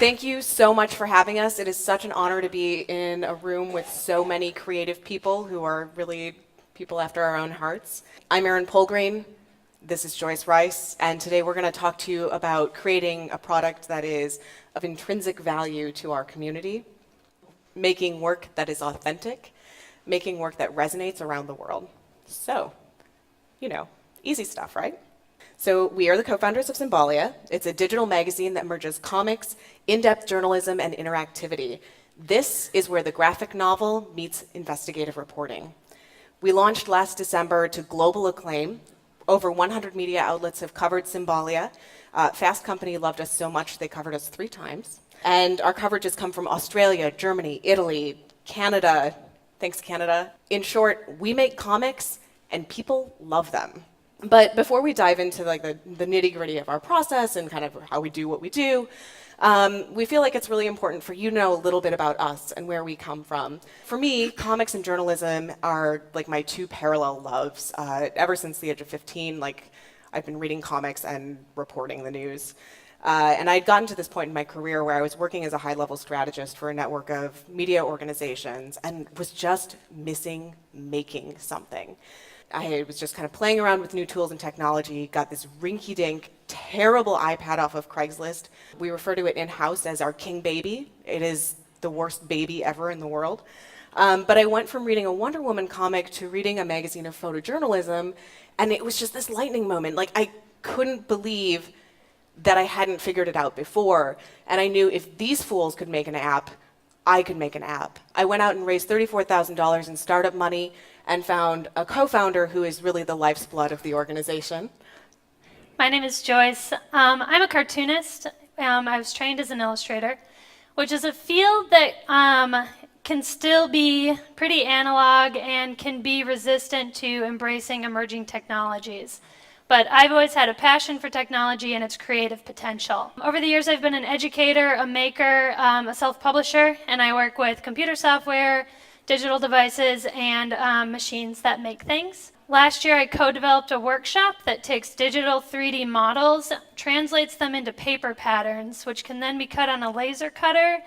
Thank you so much for having us. It is such an honor to be in a room with so many creative people who are really people after our own hearts. I'm Erin Polgreen. This is Joyce Rice, and today we're going to talk to you about creating a product that is of intrinsic value to our community, making work that is authentic, making work that resonates around the world. So, easy stuff, right? So we are the co-founders of Symbolia. It's a digital magazine that merges comics, in-depth journalism, and interactivity. This is where the graphic novel meets investigative reporting. We launched last December to global acclaim. Over 100 media outlets have covered Symbolia. Fast Company loved us so much they covered us 3 times. And our coverage has come from Australia, Germany, Italy, Canada. Thanks, Canada. In short, we make comics and people love them. But before we dive into the nitty-gritty of our process and kind of how we do what we do, we feel like it's really important for you to know a little bit about us and where we come from. For me, comics and journalism are like my 2 parallel loves. Ever since the age of 15, I've been reading comics and reporting the news. And I'd gotten to this point in my career where I was working as a high-level strategist for a network of media organizations and was just missing making something. I was just kind of playing around with new tools and technology, got this rinky-dink, terrible iPad off of Craigslist. We refer to it in-house as our king baby. It is the worst baby ever in the world. But I went from reading a Wonder Woman comic to reading a magazine of photojournalism, and it was just this lightning moment. I couldn't believe that I hadn't figured it out before. And I knew if these fools could make an app, I could make an app. I went out and raised $34,000 in startup money and found a co-founder who is really the life's blood of the organization. My name is Joyce. I'm a cartoonist. I was trained as an illustrator, which is a field that can still be pretty analog and can be resistant to embracing emerging technologies. But I've always had a passion for technology and its creative potential. Over the years, I've been an educator, a maker, a self-publisher, and I work with computer software, digital devices, and machines that make things. Last year, I co-developed a workshop that takes digital 3D models, translates them into paper patterns, which can then be cut on a laser cutter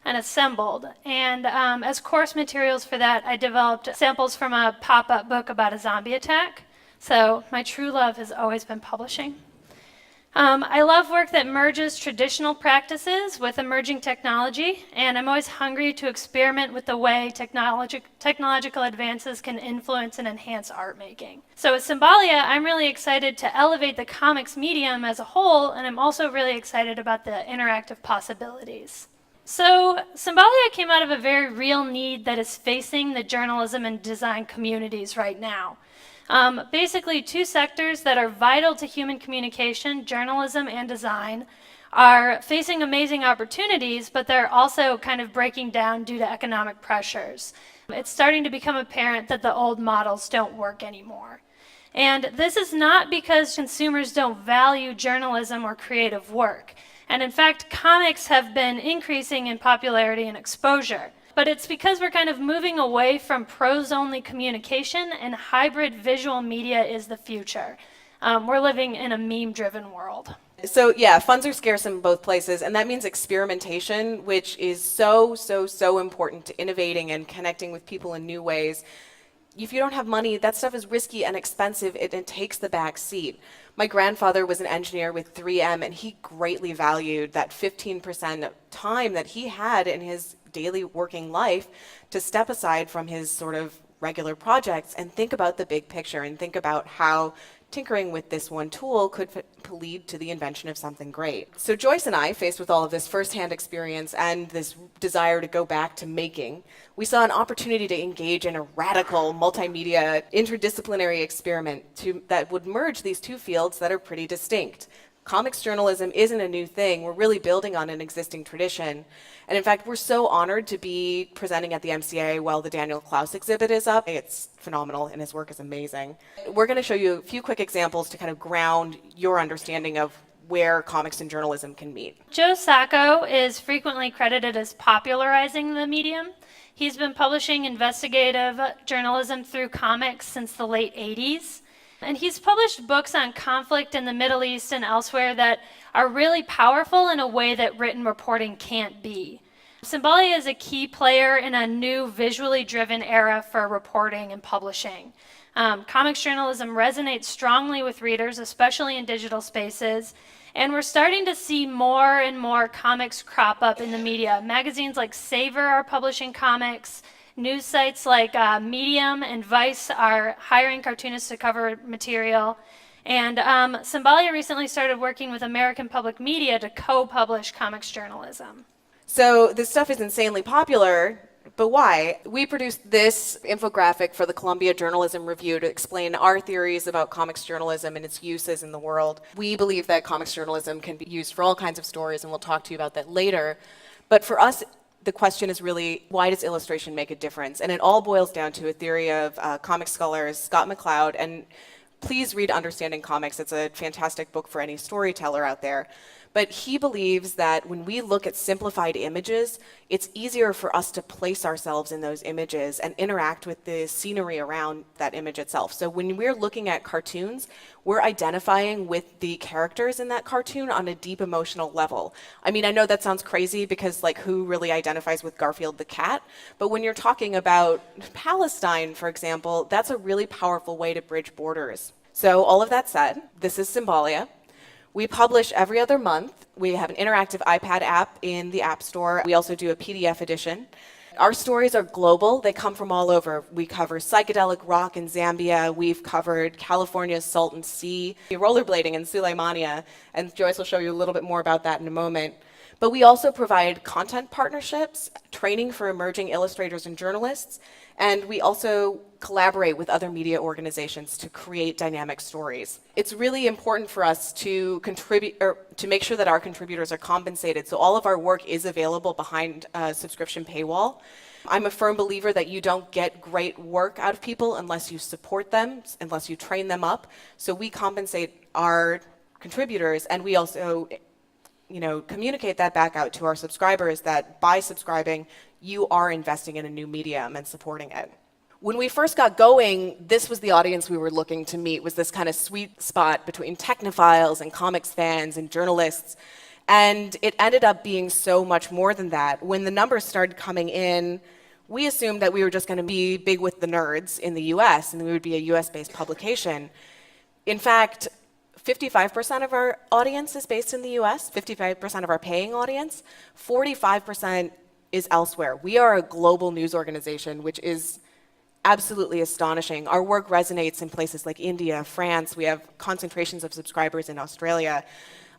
and assembled. And as course materials for that, I developed samples from a pop-up book about a zombie attack. So my true love has always been publishing. I love work that merges traditional practices with emerging technology, and I'm always hungry to experiment with the way technological advances can influence and enhance art making. So with Symbolia, I'm really excited to elevate the comics medium as a whole, and I'm also really excited about the interactive possibilities. So Symbolia came out of a very real need that is facing the journalism and design communities right now. Basically, 2 sectors that are vital to human communication, journalism and design, are facing amazing opportunities, but they're also kind of breaking down due to economic pressures. It's starting to become apparent that the old models don't work anymore. And this is not because consumers don't value journalism or creative work. And in fact, comics have been increasing in popularity and exposure. But it's because we're kind of moving away from prose-only communication, and hybrid visual media is the future. We're living in a meme-driven world. So yeah, funds are scarce in both places, and that means experimentation, which is so important to innovating and connecting with people in new ways. If you don't have money, that stuff is risky and expensive, and it takes the back seat. My grandfather was an engineer with 3M, and he greatly valued that 15% time that he had in his daily working life to step aside from his sort of regular projects and think about the big picture and think about how tinkering with this one tool could lead to the invention of something great. So Joyce and I, faced with all of this firsthand experience and this desire to go back to making, we saw an opportunity to engage in a radical multimedia interdisciplinary experiment that would merge these 2 fields that are pretty distinct. Comics journalism isn't a new thing. We're really building on an existing tradition. And in fact, we're so honored to be presenting at the MCA while the Daniel Klaus exhibit is up. It's phenomenal, and his work is amazing. We're going to show you a few quick examples to kind of ground your understanding of where comics and journalism can meet. Joe Sacco is frequently credited as popularizing the medium. He's been publishing investigative journalism through comics since the late 80s. And he's published books on conflict in the Middle East and elsewhere that are really powerful in a way that written reporting can't be. Symbalia is a key player in a new visually driven era for reporting and publishing. Comics journalism resonates strongly with readers, especially in digital spaces, and we're starting to see more and more comics crop up in the media. Magazines like Savor are publishing comics. News sites like Medium and Vice are hiring cartoonists to cover material. And Symbalia recently started working with American Public Media to co-publish comics journalism. So this stuff is insanely popular, but why? We produced this infographic for the Columbia Journalism Review to explain our theories about comics journalism and its uses in the world. We believe that comics journalism can be used for all kinds of stories, and we'll talk to you about that later. But for us, the question is really, why does illustration make a difference? And it all boils down to a theory of comic scholars Scott McCloud, and please read Understanding Comics. It's a fantastic book for any storyteller out there. But he believes that when we look at simplified images, it's easier for us to place ourselves in those images and interact with the scenery around that image itself. So when we're looking at cartoons, we're identifying with the characters in that cartoon on a deep emotional level. I mean, I know that sounds crazy because, like, who really identifies with Garfield the cat? But when you're talking about Palestine, for example, that's a really powerful way to bridge borders. So all of that said, this is Symbalia. We publish every other month. We have an interactive iPad app in the App Store. We also do a PDF edition. Our stories are global. They come from all over. We cover psychedelic rock in Zambia. We've covered California's Salton Sea, rollerblading in Suleimania, and Joyce will show you a little bit more about that in a moment. But we also provide content partnerships, training for emerging illustrators and journalists, and we also collaborate with other media organizations to create dynamic stories. It's really important for us to contribute, or to make sure that our contributors are compensated, so all of our work is available behind a subscription paywall. I'm a firm believer that you don't get great work out of people unless you support them, unless you train them up. So we compensate our contributors, and we also communicate that back out to our subscribers that by subscribing, you are investing in a new medium and supporting it. When we first got going, this was the audience we were looking to meet, was this kind of sweet spot between technophiles and comics fans and journalists. And it ended up being so much more than that. When the numbers started coming in, we assumed that we were just going to be big with the nerds in the US and we would be a US-based publication. In fact, 55% of our audience is based in the US, 55% of our paying audience, 45% is elsewhere. We are a global news organization, which is absolutely astonishing. Our work resonates in places like India, France. We have concentrations of subscribers in Australia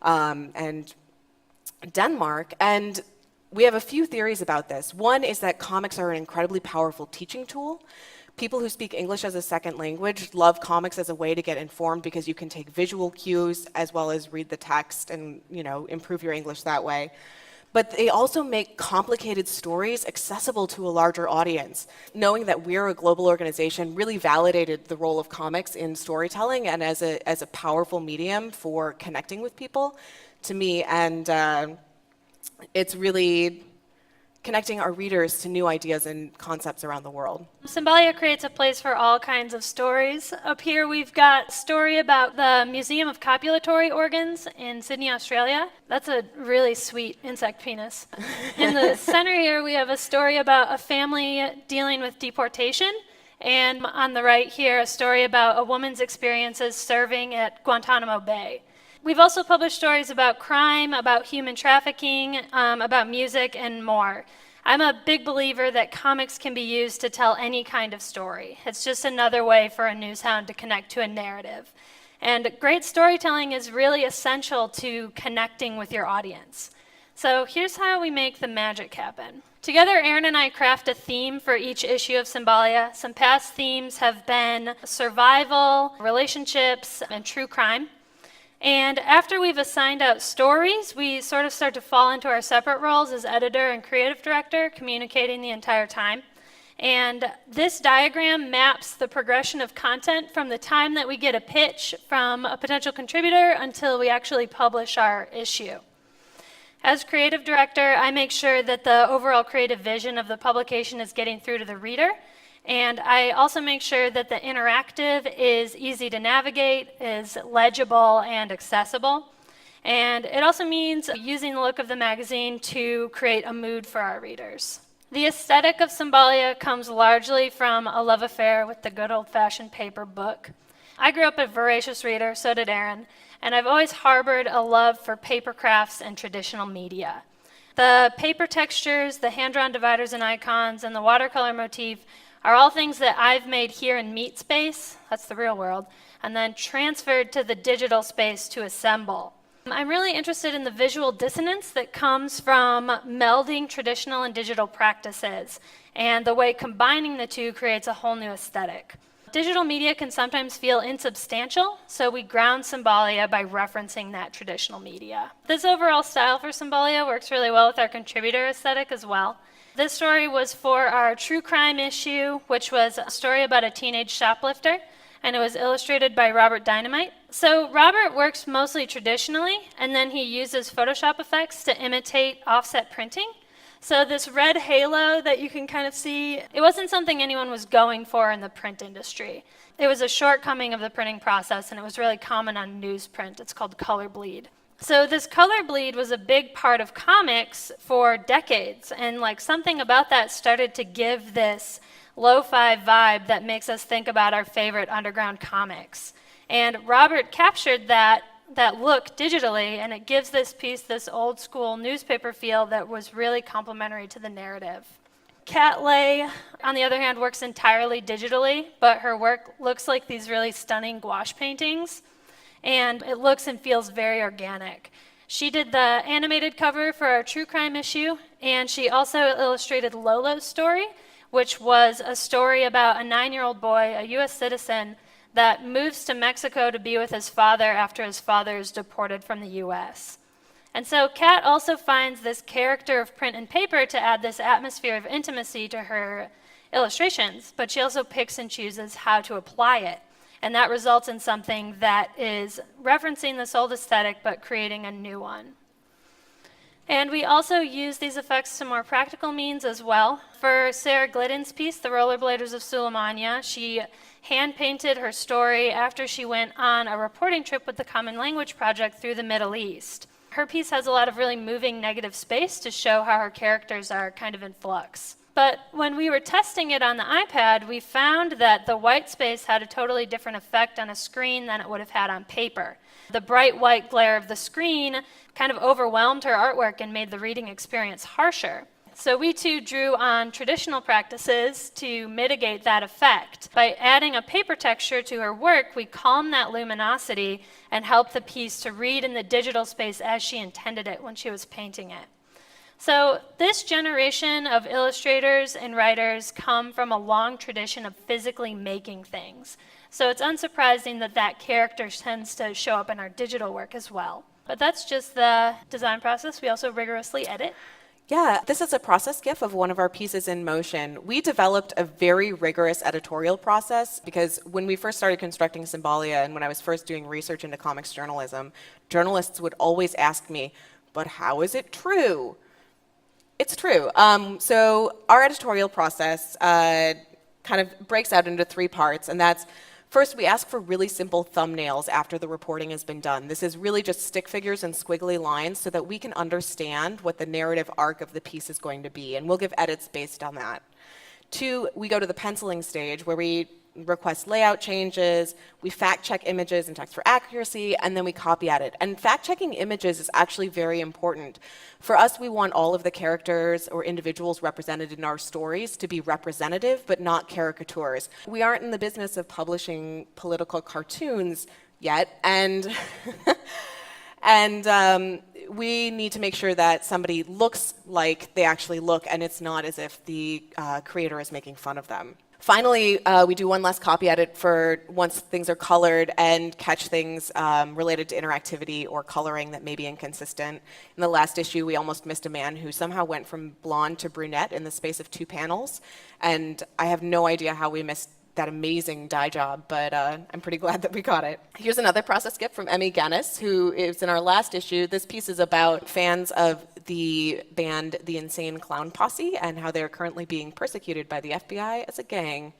and Denmark. And we have a few theories about this. One is that comics are an incredibly powerful teaching tool. People who speak English as a second language love comics as a way to get informed because you can take visual cues as well as read the text and, improve your English that way. But they also make complicated stories accessible to a larger audience. Knowing that we're a global organization really validated the role of comics in storytelling and as a powerful medium for connecting with people to me. And it's really connecting our readers to new ideas and concepts around the world. Symbalia creates a place for all kinds of stories. Up here we've got a story about the Museum of Copulatory Organs in Sydney, Australia. That's a really sweet insect penis. In the center here we have a story about a family dealing with deportation. And on the right here, a story about a woman's experiences serving at Guantanamo Bay. We've also published stories about crime, about human trafficking, about music, and more. I'm a big believer that comics can be used to tell any kind of story. It's just another way for a newshound to connect to a narrative. And great storytelling is really essential to connecting with your audience. So here's how we make the magic happen. Together, Erin and I craft a theme for each issue of Symbalia. Some past themes have been survival, relationships, and true crime. And after we've assigned out stories, we sort of start to fall into our separate roles as editor and creative director, communicating the entire time. And this diagram maps the progression of content from the time that we get a pitch from a potential contributor until we actually publish our issue. As creative director, I make sure that the overall creative vision of the publication is getting through to the reader. And I also make sure that the interactive is easy to navigate, is legible and accessible. And it also means using the look of the magazine to create a mood for our readers. The aesthetic of Cymbalia comes largely from a love affair with the good old-fashioned paper book. I grew up a voracious reader, so did Erin, and I've always harbored a love for paper crafts and traditional media. The paper textures, the hand-drawn dividers and icons, and the watercolor motif are all things that I've made here in Meat Space, that's the real world, and then transferred to the digital space to assemble. I'm really interested in the visual dissonance that comes from melding traditional and digital practices, and the way combining the two creates a whole new aesthetic. Digital media can sometimes feel insubstantial, so we ground Cymbalia by referencing that traditional media. This overall style for Cymbalia works really well with our contributor aesthetic as well. This story was for our true crime issue, which was a story about a teenage shoplifter, and it was illustrated by Robert Dynamite. So Robert works mostly traditionally, and then he uses Photoshop effects to imitate offset printing. So this red halo that you can kind of see, it wasn't something anyone was going for in the print industry. It was a shortcoming of the printing process, and it was really common on newsprint. It's called color bleed. So this color bleed was a big part of comics for decades, and like something about that started to give this lo-fi vibe that makes us think about our favorite underground comics. And Robert captured that look digitally, and it gives this piece this old school newspaper feel that was really complementary to the narrative. Kat Lay, on the other hand, works entirely digitally, but her work looks like these really stunning gouache paintings, and it looks and feels very organic. She did the animated cover for our true crime issue, and she also illustrated Lolo's story, which was a story about a 9-year-old boy, a U.S. citizen, that moves to Mexico to be with his father after his father is deported from the U.S. And so Kat also finds this character of print and paper to add this atmosphere of intimacy to her illustrations, but she also picks and chooses how to apply it. And that results in something that is referencing this old aesthetic, but creating a new one. And we also use these effects to more practical means as well. For Sarah Glidden's piece, The Rollerbladers of Suleimania, she hand-painted her story after she went on a reporting trip with the Common Language Project through the Middle East. Her piece has a lot of really moving negative space to show how her characters are kind of in flux. But when we were testing it on the iPad, we found that the white space had a totally different effect on a screen than it would have had on paper. The bright white glare of the screen kind of overwhelmed her artwork and made the reading experience harsher. So we too drew on traditional practices to mitigate that effect. By adding a paper texture to her work, we calmed that luminosity and helped the piece to read in the digital space as she intended it when she was painting it. So this generation of illustrators and writers come from a long tradition of physically making things. So it's unsurprising that that character tends to show up in our digital work as well. But that's just the design process. We also rigorously edit. Yeah, this is a process GIF of one of our pieces in motion. We developed a very rigorous editorial process because when we first started constructing Cymbalia and when I was first doing research into comics journalism, journalists would always ask me, but how is it true? It's true. So our editorial process kind of breaks out into 3 parts, and that's first, we ask for really simple thumbnails after the reporting has been done. This is really just stick figures and squiggly lines so that we can understand what the narrative arc of the piece is going to be, and we'll give edits based on that. 2, we go to the penciling stage where we request layout changes, we fact-check images and text for accuracy, and then we copy edit. And fact-checking images is actually very important. For us, we want all of the characters or individuals represented in our stories to be representative, but not caricatures. We aren't in the business of publishing political cartoons yet, and we need to make sure that somebody looks like they actually look, and it's not as if the creator is making fun of them. Finally, we do one last copy edit for once things are colored and catch things related to interactivity or coloring that may be inconsistent. In the last issue, we almost missed a man who somehow went from blonde to brunette in the space of 2 panels, and I have no idea how we missed that amazing dye job, but I'm pretty glad that we got it. Here's another process skip from Emmy Gannis, who is in our last issue. This piece is about fans of the band The Insane Clown Posse and how they're currently being persecuted by the FBI as a gang.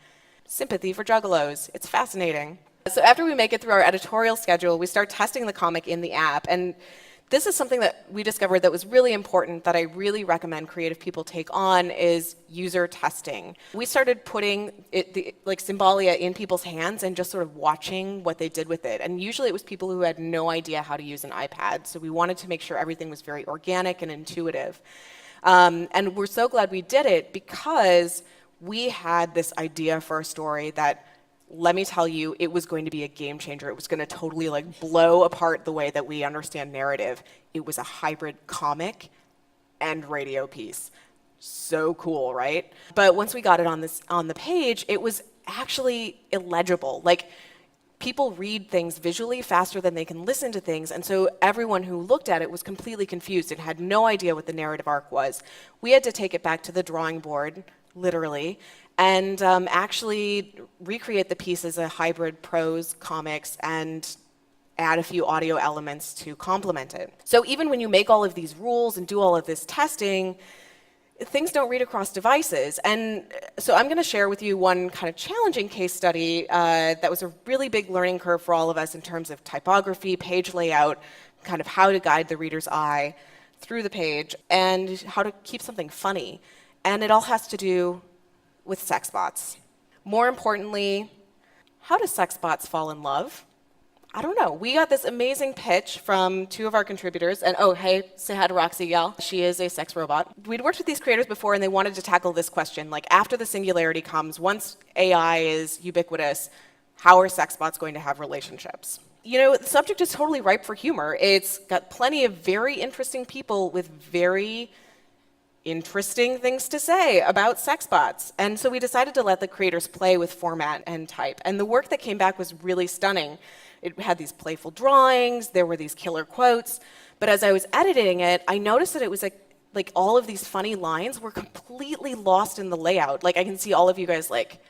Sympathy for juggalos. It's fascinating. So after we make it through our editorial schedule, we start testing the comic in the app. And this is something that we discovered that was really important that I really recommend creative people take on is user testing. We started putting like Symbolia in people's hands and just sort of watching what they did with it. And usually it was people who had no idea how to use an iPad. So we wanted to make sure everything was very organic and intuitive. And we're so glad we did it because we had this idea for a story that, let me tell you, it was going to be a game changer. It was going to totally like blow apart the way that we understand narrative. It was a hybrid comic and radio piece. So cool, right? But once we got it on the page, it was actually illegible. Like, people read things visually faster than they can listen to things, and so everyone who looked at it was completely confused and had no idea what the narrative arc was. We had to take it back to the drawing board, literally, and actually recreate the piece as a hybrid prose comics and add a few audio elements to complement it. So even when you make all of these rules and do all of this testing, things don't read across devices. And so I'm going to share with you one kind of challenging case study that was a really big learning curve for all of us in terms of typography, page layout, kind of how to guide the reader's eye through the page, and how to keep something funny. And it all has to do with sexbots. More importantly, how do sexbots fall in love? I don't know. We got this amazing pitch from two of our contributors, and oh, hey, say hi to Roxy, y'all. She is a sex robot. We'd worked with these creators before, and they wanted to tackle this question, like, after the singularity comes, once AI is ubiquitous, how are sexbots going to have relationships? You know, the subject is totally ripe for humor. It's got plenty of very interesting people with very interesting things to say about sexbots. And so we decided to let the creators play with format and type. And the work that came back was really stunning. It had these playful drawings, there were these killer quotes, but as I was editing it, I noticed that it was like all of these funny lines were completely lost in the layout. Like, I can see all of you guys like,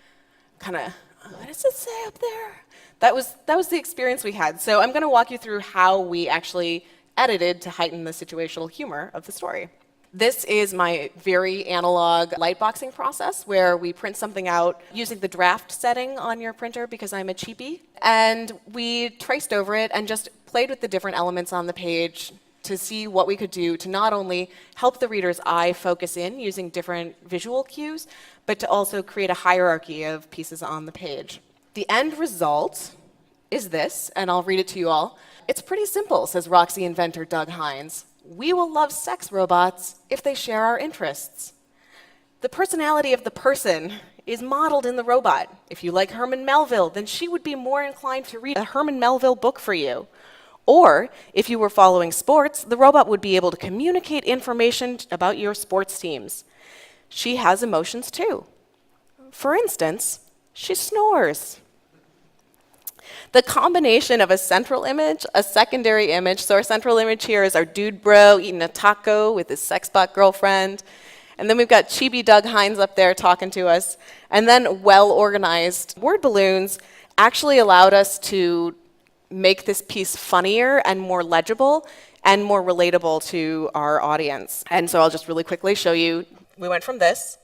kind of, what does it say up there? That was the experience we had. So I'm gonna walk you through how we actually edited to heighten the situational humor of the story. This is my very analog lightboxing process where we print something out using the draft setting on your printer because I'm a cheapie. And we traced over it and just played with the different elements on the page to see what we could do to not only help the reader's eye focus in using different visual cues, but to also create a hierarchy of pieces on the page. The end result is this, and I'll read it to you all. It's pretty simple, says Roxy inventor Doug Hines. We will love sex robots if they share our interests. The personality of the person is modeled in the robot. If you like Herman Melville, then she would be more inclined to read a Herman Melville book for you. Or, if you were following sports, the robot would be able to communicate information about your sports teams. She has emotions too. For instance, she snores. The combination of a central image, a secondary image, so our central image here is our dude bro eating a taco with his sexbot girlfriend, and then we've got chibi Doug Hines up there talking to us, and then well-organized word balloons actually allowed us to make this piece funnier and more legible and more relatable to our audience. And so I'll just really quickly show you, we went from this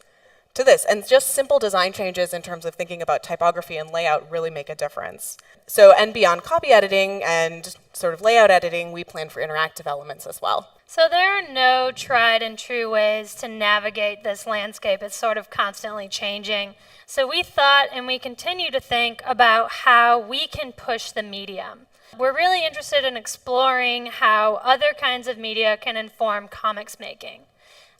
to this, and just simple design changes in terms of thinking about typography and layout really make a difference. So, and beyond copy editing and sort of layout editing, we plan for interactive elements as well. So there are no tried and true ways to navigate this landscape. It's sort of constantly changing. So we thought, and we continue to think about how we can push the medium. We're really interested in exploring how other kinds of media can inform comics making.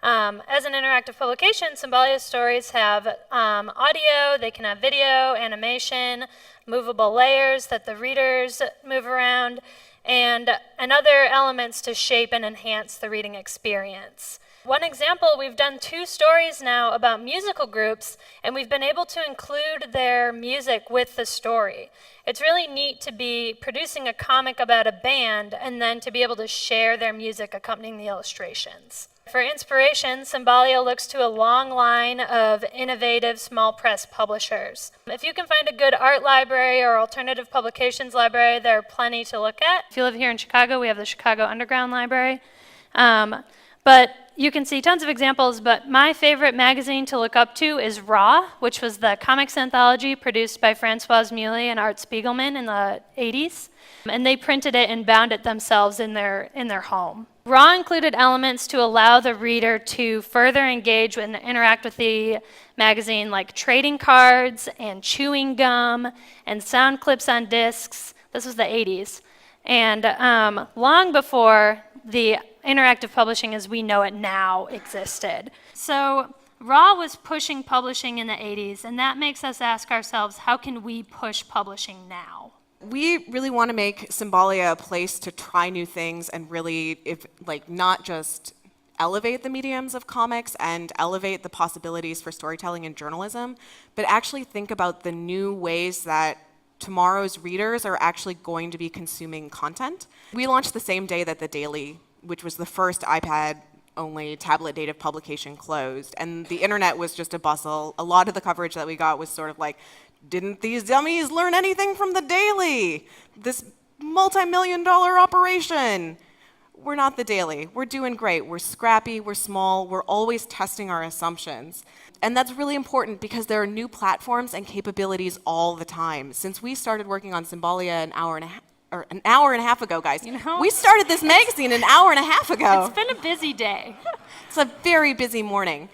As an interactive publication, Symbolia stories have audio, they can have video, animation, movable layers that the readers move around, and other elements to shape and enhance the reading experience. One example, we've done 2 stories now about musical groups, and we've been able to include their music with the story. It's really neat to be producing a comic about a band and then to be able to share their music accompanying the illustrations. For inspiration, Symbalia looks to a long line of innovative small press publishers. If you can find a good art library or alternative publications library, there are plenty to look at. If you live here in Chicago, we have the Chicago Underground Library. But you can see tons of examples, but my favorite magazine to look up to is Raw, which was the comics anthology produced by Françoise Muley and Art Spiegelman in the 80s. And they printed it and bound it themselves in their home. Raw included elements to allow the reader to further engage and interact with the magazine, like trading cards and chewing gum and sound clips on discs. This was the 80s. And long before the interactive publishing as we know it now existed. So Raw was pushing publishing in the 80s, and that makes us ask ourselves, how can we push publishing now? We really want to make Symbalia a place to try new things and really, not just elevate the mediums of comics and elevate the possibilities for storytelling and journalism, but actually think about the new ways that tomorrow's readers are actually going to be consuming content. We launched the same day that The Daily, which was the first iPad-only tablet native publication, closed, and the internet was just a bustle. A lot of the coverage that we got was sort of like, didn't these dummies learn anything from The Daily? This multi-million-dollar operation. We're not The Daily. We're doing great. We're scrappy, we're small, we're always testing our assumptions. And that's really important because there are new platforms and capabilities all the time. Since we started working on Symbalia an hour and a half ago, guys. We started this magazine an hour and a half ago. It's been a busy day. It's a very busy morning.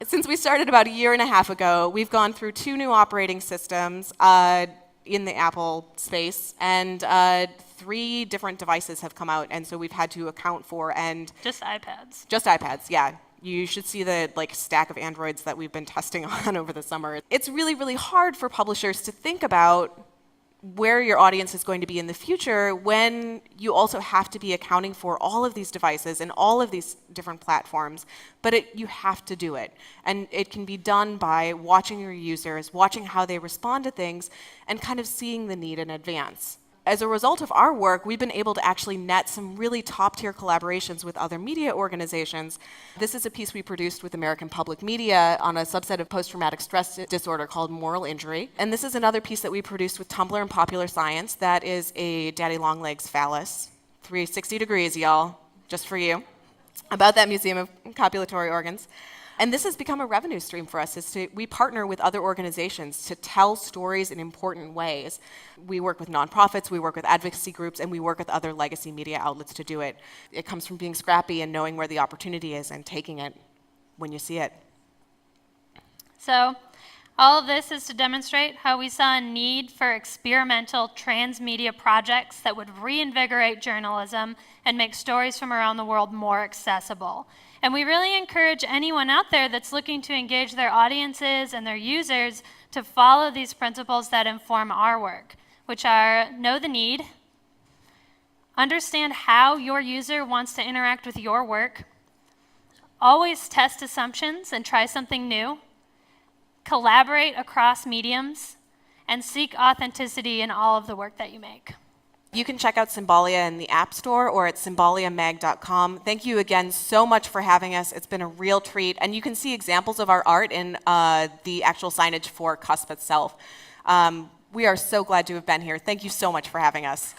Since we started about a year and a half ago, we've gone through 2 new operating systems in the Apple space, and 3 different devices have come out, and so we've had to account for and... Just iPads. Just iPads, yeah. You should see the stack of Androids that we've been testing on over the summer. It's really, really hard for publishers to think about where your audience is going to be in the future when you also have to be accounting for all of these devices and all of these different platforms, but you have to do it. And it can be done by watching your users, watching how they respond to things, and kind of seeing the need in advance. As a result of our work, we've been able to actually net some really top-tier collaborations with other media organizations. This is a piece we produced with American Public Media on a subset of post-traumatic stress disorder called moral injury. And this is another piece that we produced with Tumblr and Popular Science that is a daddy long legs phallus. 360 degrees, y'all, just for you, about that Museum of Copulatory Organs. And this has become a revenue stream for us. We partner with other organizations to tell stories in important ways. We work with nonprofits, we work with advocacy groups, and we work with other legacy media outlets to do it. It comes from being scrappy and knowing where the opportunity is and taking it when you see it. So all of this is to demonstrate how we saw a need for experimental transmedia projects that would reinvigorate journalism and make stories from around the world more accessible. And we really encourage anyone out there that's looking to engage their audiences and their users to follow these principles that inform our work, which are know the need, understand how your user wants to interact with your work, always test assumptions and try something new, collaborate across mediums, and seek authenticity in all of the work that you make. You can check out Symbalia in the App Store or at symbaliamag.com. Thank you again so much for having us. It's been a real treat. And you can see examples of our art in the actual signage for Cusp itself. We are so glad to have been here. Thank you so much for having us.